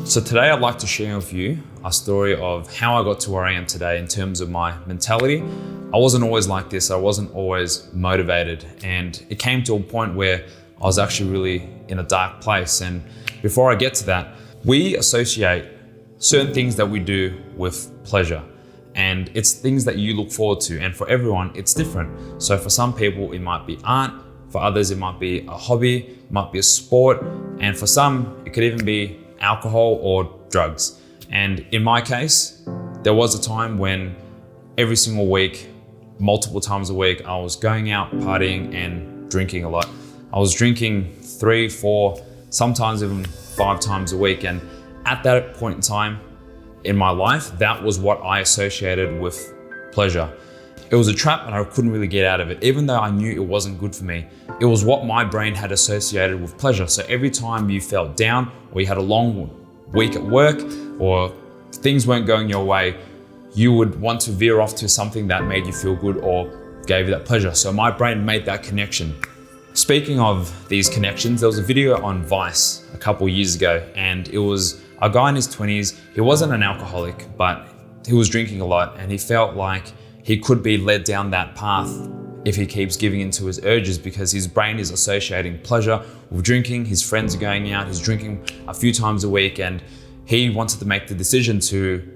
So today I'd like to share with you a story of how I got to where I am today in terms of my mentality. I wasn't always like this. I wasn't always motivated, and it came to a point where I was actually really in a dark place. And before I get to that, we associate certain things that we do with pleasure, and it's things that you look forward to, and for everyone it's different. So for some people it might be art, for others it might be a hobby, it might be a sport, and for some it could even be alcohol or drugs. And in my case, there was a time when every single week, multiple times a week, I was going out partying and drinking a lot. I was drinking 3, 4, sometimes even 5 times a week. And at that point in time in my life, that was what I associated with pleasure. It was a trap and I couldn't really get out of it. Even though I knew it wasn't good for me, it was what my brain had associated with pleasure. So every time you felt down, or you had a long week at work, or things weren't going your way, you would want to veer off to something that made you feel good or gave you that pleasure. So my brain made that connection. Speaking of these connections, there was a video on Vice a couple years ago, and it was a guy in his 20s. He wasn't an alcoholic, but he was drinking a lot, and he felt like he could be led down that path if he keeps giving into his urges, because his brain is associating pleasure with drinking. His friends are going out, he's drinking a few times a week, and he wanted to make the decision to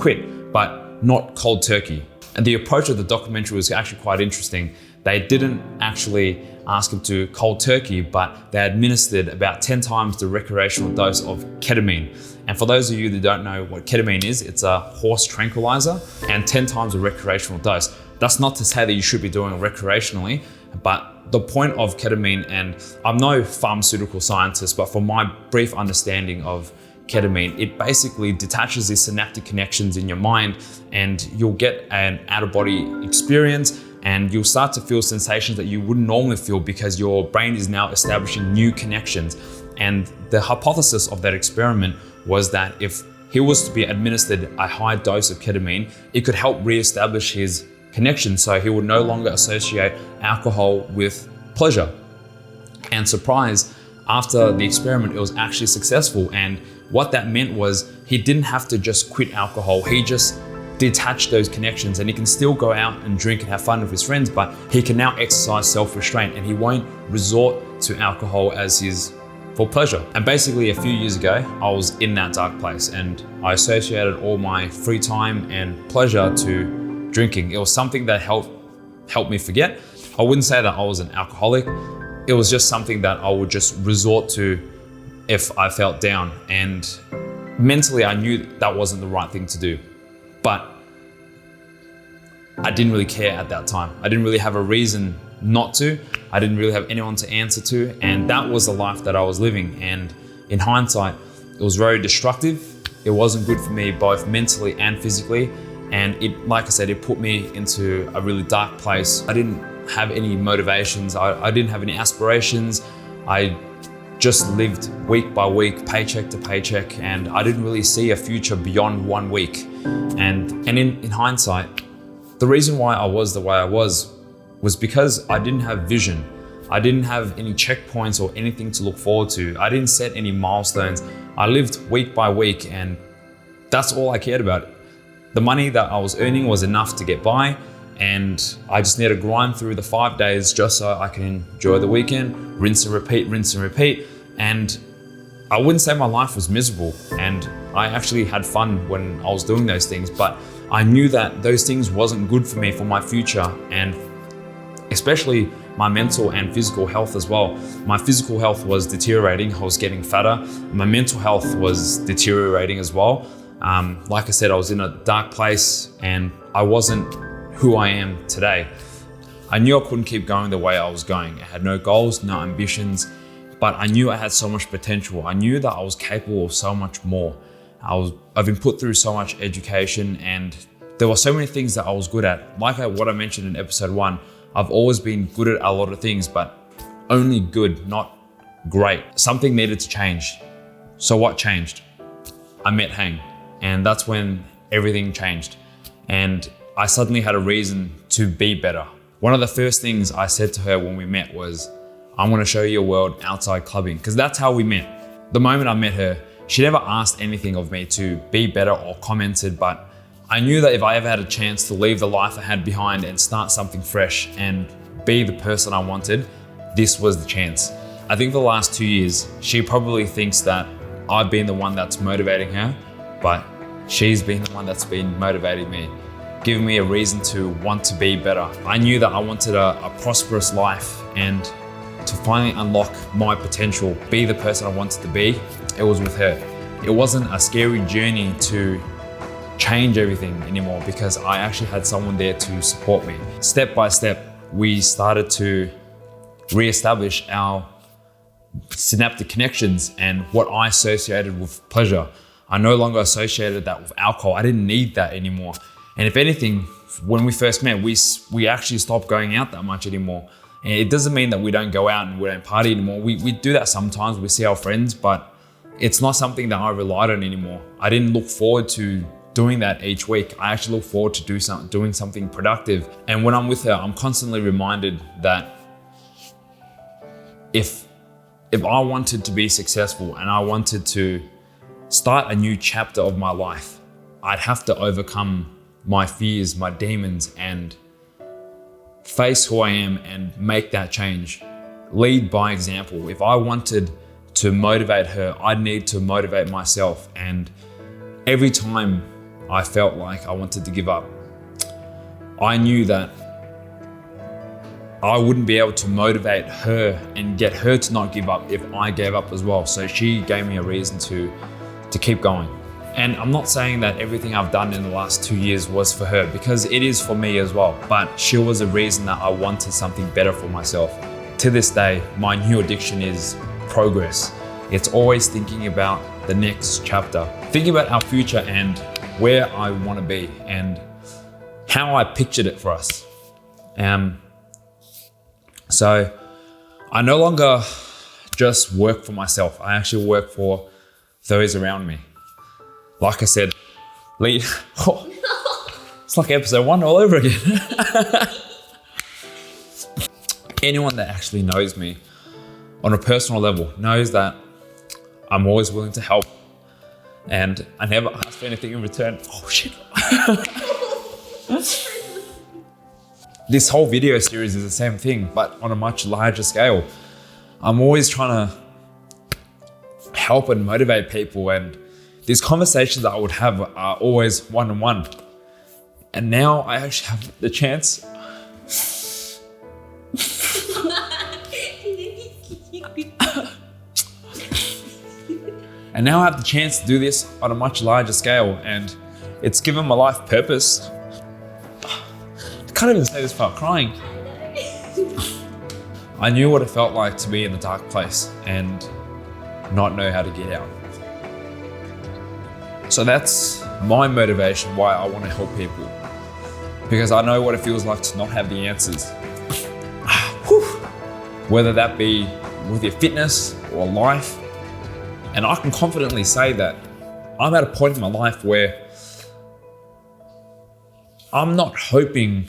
quit, but not cold turkey. And the approach of the documentary was actually quite interesting. They didn't actually ask him to cold turkey, but they administered about 10 times the recreational dose of ketamine. And for those of you that don't know what ketamine is, it's a horse tranquilizer, and 10 times the recreational dose. That's not to say that you should be doing it recreationally, but the point of ketamine, and I'm no pharmaceutical scientist, but from my brief understanding of ketamine, it basically detaches these synaptic connections in your mind, and you'll get an out-of-body experience, and you'll start to feel sensations that you wouldn't normally feel because your brain is now establishing new connections. And the hypothesis of that experiment was that if he was to be administered a high dose of ketamine, it could help re-establish his connection, so he would no longer associate alcohol with pleasure. And surprise, after the experiment, it was actually successful. And what that meant was he didn't have to just quit alcohol, he just detach those connections, and he can still go out and drink and have fun with his friends, but he can now exercise self-restraint, and he won't resort to alcohol as his for pleasure. And basically a few years ago, I was in that dark place, and I associated all my free time and pleasure to drinking. It was something that helped me forget. I wouldn't say that I was an alcoholic. It was just something that I would just resort to if I felt down, and mentally I knew that wasn't the right thing to do. But I didn't really care at that time. I didn't really have a reason not to. I didn't really have anyone to answer to, and that was the life that I was living. And in hindsight, it was very destructive. It wasn't good for me both mentally and physically. And it, like I said, it put me into a really dark place. I didn't have any motivations. I didn't have any aspirations. I just lived week by week, paycheck to paycheck, and I didn't really see a future beyond 1 week. And in hindsight, the reason why I was the way I was because I didn't have vision. I didn't have any checkpoints or anything to look forward to. I didn't set any milestones. I lived week by week, and that's all I cared about. The money that I was earning was enough to get by, and I just needed to grind through the 5 days just so I can enjoy the weekend, rinse and repeat, rinse and repeat. And I wouldn't say my life was miserable, and I actually had fun when I was doing those things, but I knew that those things wasn't good for me for my future, and especially my mental and physical health as well. My physical health was deteriorating. I was getting fatter. My mental health was deteriorating as well. Like I said, I was in a dark place, and I wasn't who I am today. I knew I couldn't keep going the way I was going. I had no goals, no ambitions, but I knew I had so much potential. I knew that I was capable of so much more. I've been put through so much education, and there were so many things that I was good at. Like what I mentioned in episode 1, I've always been good at a lot of things, but only good, not great. Something needed to change. So what changed? I met Hang, and that's when everything changed. And I suddenly had a reason to be better. One of the first things I said to her when we met was, I want to show you a world outside clubbing, because that's how we met. The moment I met her, she never asked anything of me to be better or commented, but I knew that if I ever had a chance to leave the life I had behind and start something fresh and be the person I wanted, this was the chance. I think for the last 2 years, she probably thinks that I've been the one that's motivating her, but she's been the one that's been motivating me, giving me a reason to want to be better. I knew that I wanted a prosperous life, and to finally unlock my potential, be the person I wanted to be, it was with her. It wasn't a scary journey to change everything anymore because I actually had someone there to support me. Step by step, we started to reestablish our synaptic connections and what I associated with pleasure. I no longer associated that with alcohol. I didn't need that anymore. And if anything, when we first met, we actually stopped going out that much anymore. And it doesn't mean that we don't go out and we don't party anymore. We do that sometimes, we see our friends, but it's not something that I relied on anymore. I didn't look forward to doing that each week. I actually look forward to doing something productive. And when I'm with her, I'm constantly reminded that if I wanted to be successful and I wanted to start a new chapter of my life, I'd have to overcome my fears, my demons, and face who I am and make that change. Lead by example. If I wanted to motivate her, I'd need to motivate myself. And every time I felt like I wanted to give up, I knew that I wouldn't be able to motivate her and get her to not give up if I gave up as well. So she gave me a reason to keep going. And I'm not saying that everything I've done in the last 2 years was for her, because it is for me as well. But she was a reason that I wanted something better for myself. To this day, my new addiction is progress. It's always thinking about the next chapter, thinking about our future and where I want to be and how I pictured it for us. So I no longer just work for myself. I actually work for those around me. Like I said, lead. Oh, it's like episode 1 all over again. Anyone that actually knows me on a personal level knows that I'm always willing to help, and I never ask for anything in return. Oh shit. This whole video series is the same thing, but on a much larger scale. I'm always trying to help and motivate people, and these conversations that I would have are always one-on-one. And now I actually have the chance. And now I have the chance to do this on a much larger scale, and it's given my life purpose. I can't even say this without crying. I knew what it felt like to be in a dark place and not know how to get out. So that's my motivation, why I want to help people. Because I know what it feels like to not have the answers. Whether that be with your fitness or life. And I can confidently say that I'm at a point in my life where I'm not hoping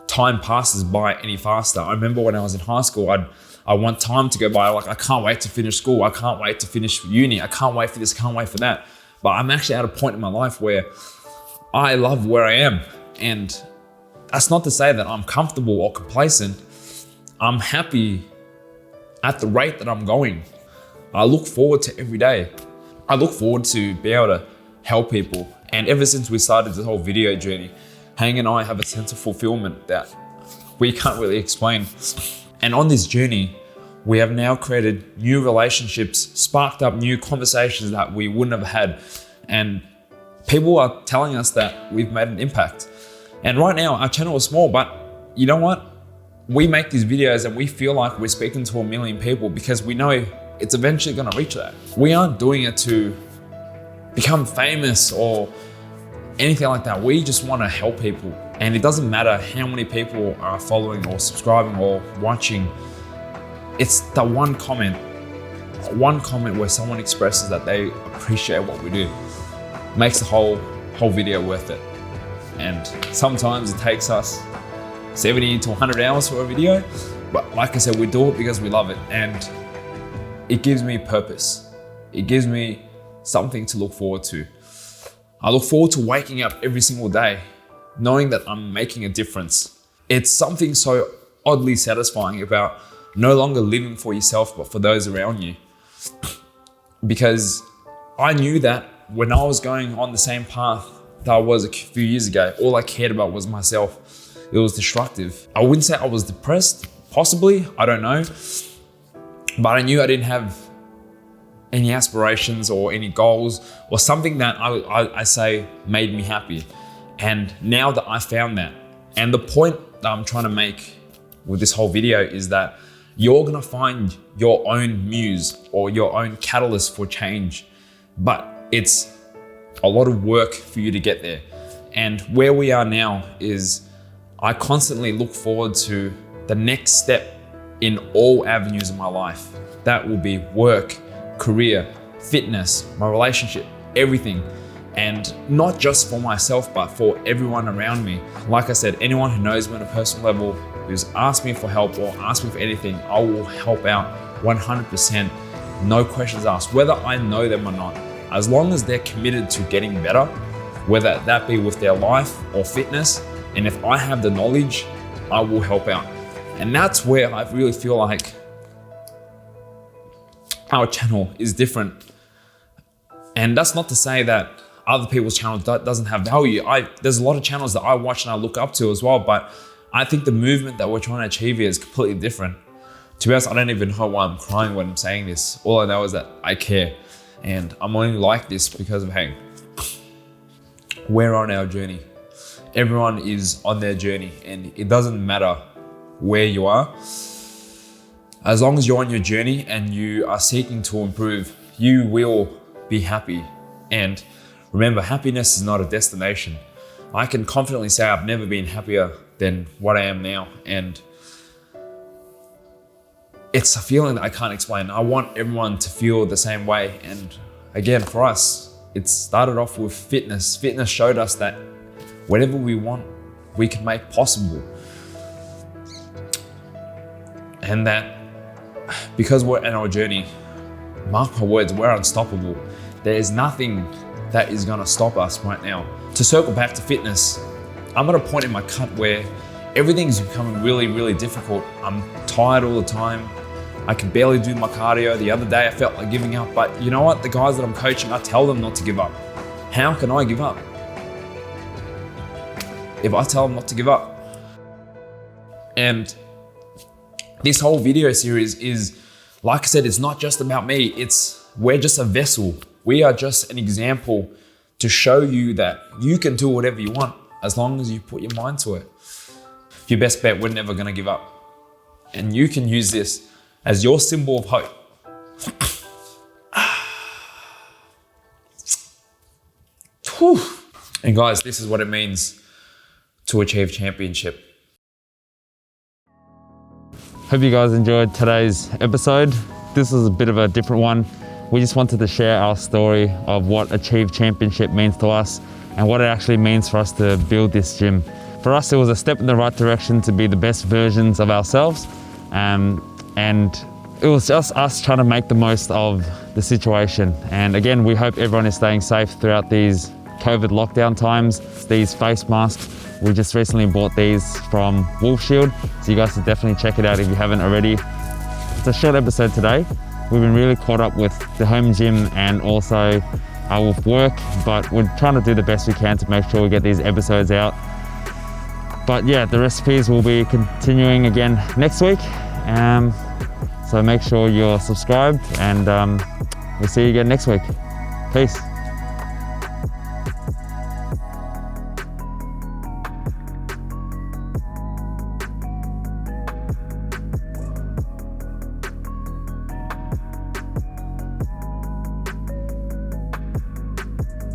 time passes by any faster. I remember when I was in high school, I want time to go by. Like, I can't wait to finish school. I can't wait to finish uni. I can't wait for this, I can't wait for that. But I'm actually at a point in my life where I love where I am. And that's not to say that I'm comfortable or complacent. I'm happy at the rate that I'm going. I look forward to every day. I look forward to be able to help people. And ever since we started this whole video journey, Hang and I have a sense of fulfillment that we can't really explain. And on this journey, we have now created new relationships, sparked up new conversations that we wouldn't have had. And people are telling us that we've made an impact. And right now, our channel is small, but you know what? We make these videos and we feel like we're speaking to 1 million people because we know it's eventually gonna reach that. We aren't doing it to become famous or anything like that. We just wanna help people. And it doesn't matter how many people are following or subscribing or watching. It's the one comment where someone expresses that they appreciate what we do. Makes the whole video worth it. And sometimes it takes us 70 to 100 hours for a video. But like I said, we do it because we love it. And it gives me purpose. It gives me something to look forward to. I look forward to waking up every single day, knowing that I'm making a difference. It's something so oddly satisfying about no longer living for yourself, but for those around you. Because I knew that when I was going on the same path that I was a few years ago, all I cared about was myself. It was destructive. I wouldn't say I was depressed, possibly, I don't know. But I knew I didn't have any aspirations or any goals or something that I say made me happy. And now that I found that, and the point that I'm trying to make with this whole video is that you're gonna find your own muse or your own catalyst for change, but it's a lot of work for you to get there. And where we are now is I constantly look forward to the next step in all avenues of my life. That will be work, career, fitness, my relationship, everything. And not just for myself, but for everyone around me. Like I said, anyone who knows me on a personal level, who's asked me for help or asked me for anything, I will help out 100%, no questions asked, whether I know them or not. As long as they're committed to getting better, whether that be with their life or fitness, and if I have the knowledge, I will help out. And that's where I really feel like our channel is different. And that's not to say that other people's channels doesn't have value. There's a lot of channels that I watch and I look up to as well, but I think the movement that we're trying to achieve here is completely different. To be honest, I don't even know why I'm crying when I'm saying this. All I know is that I care. And I'm only like this because of, hey, we're on our journey. Everyone is on their journey, and it doesn't matter where you are. As long as you're on your journey and you are seeking to improve, you will be happy. And remember, happiness is not a destination. I can confidently say I've never been happier than what I am now. And it's a feeling that I can't explain. I want everyone to feel the same way. And again, for us, it started off with fitness. Fitness showed us that whatever we want, we can make possible. And that because we're in our journey, mark my words, we're unstoppable. There is nothing that is gonna stop us right now. To circle back to fitness, I'm at a point in my cut where everything's becoming really, really difficult. I'm tired all the time. I can barely do my cardio. The other day I felt like giving up, but you know what? The guys that I'm coaching, I tell them not to give up. How can I give up if I tell them not to give up? And this whole video series is, like I said, it's not just about me. We're just a vessel. We are just an example to show you that you can do whatever you want as long as you put your mind to it. Your best bet, we're never gonna give up. And you can use this as your symbol of hope. And guys, this is what it means to achieve championship. Hope you guys enjoyed today's episode. This is a bit of a different one. We just wanted to share our story of what Achieve Championship means to us and what it actually means for us to build this gym. For us, it was a step in the right direction to be the best versions of ourselves. And it was just us trying to make the most of the situation. And again, we hope everyone is staying safe throughout these COVID lockdown times. These face masks, we just recently bought these from Wolf Shield, so you guys should definitely check it out if you haven't already. It's a short episode today. We've been really caught up with the home gym and also with work, but we're trying to do the best we can to make sure we get these episodes out. But yeah, the recipes will be continuing again next week. So make sure you're subscribed, and we'll see you again next week. Peace.